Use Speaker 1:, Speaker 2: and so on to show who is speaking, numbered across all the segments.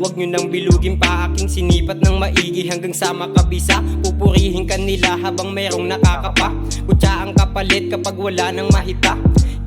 Speaker 1: Huwag nyo nang bilugin pa aking sinipat ng maigi hanggang sa makabisa. Pupurihin ka nila habang merong nakakapa. Kutsa ang kapalit kapag wala nang mahita.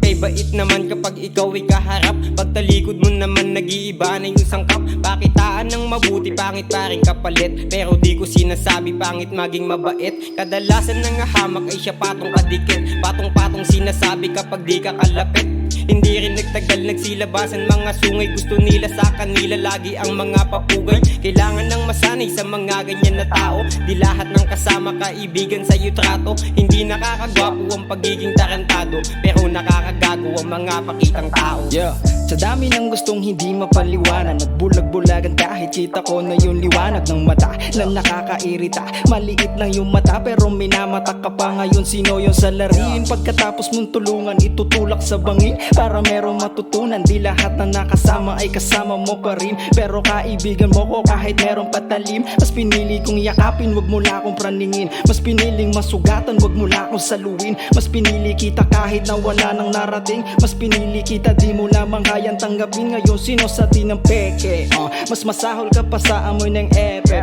Speaker 1: Kay bait naman kapag ikaw ay kaharap. Pagtalikod mo naman nag-iiba na yung sangkap. Pakitaan ng mabuti, pangit pa rin kapalit. Pero di ko sinasabi pangit maging mabait. Kadalasan ng hamak ay siya patong kadikit. Patong-patong sinasabi kapag di ka kalapit. Hindi rin nagtagal nagsilabasan mga sungay. Gusto nila sa kanila lagi ang mga papugay. Kailangan ng masanay sa mga ganyan na tao. Di lahat ng kasama kaibigan sa'yo trato. Hindi nakakagwapo ang pagiging tarantado, pero nakakagago ang mga pakitang tao.
Speaker 2: Sa dami ng gustong hindi mapaliwanan, nagbulag-bulagan kahit kita ko na yung liwanag ng mata na nakakairita. Maliit lang yung mata pero minamata ka pa ngayon. Sino yung salarin? Pagkatapos mong tulungan, itutulak sa bangin para merong matutunan. Di lahat na nakasama ay kasama mo pa rin, pero kaibigan mo ko kahit merong patalim. Mas pinili kong yakapin, wag mo na akong praningin. Mas piniling masugatan, wag mo na akong saluin. Mas pinili kita kahit na wala nang narating. Mas pinili kita, di mo lamang kayang tanggapin. Ngayon sino sa di ng peke? Mas masahol ka pa sa amoy ng epe.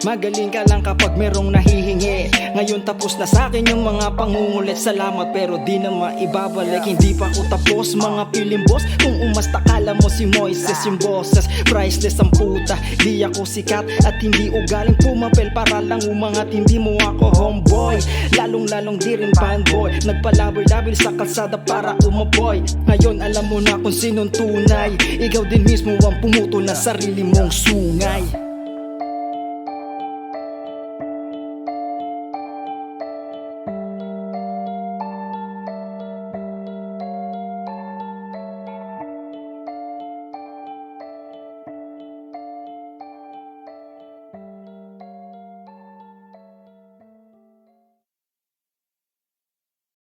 Speaker 2: Magaling ka lang kapag merong nahihingi. Ngayon tapos na sa akin yung mga pangungulit. Salamat pero di na maibabalik. Hindi pa ako tapos mga piling boss. Kung umasta kala mo si Moises yung boses. Priceless ang puta, di ako sikat at hindi ugaling pumapel para lang umangat. Hindi mo ako homeboy, lalong di rin fanboy. Nagpalaboy-labil sa kalsada para umapoy. Ngayon alam mo na kung sinong tunay. Ikaw din mismo ang pumutol na sarili mong sungay.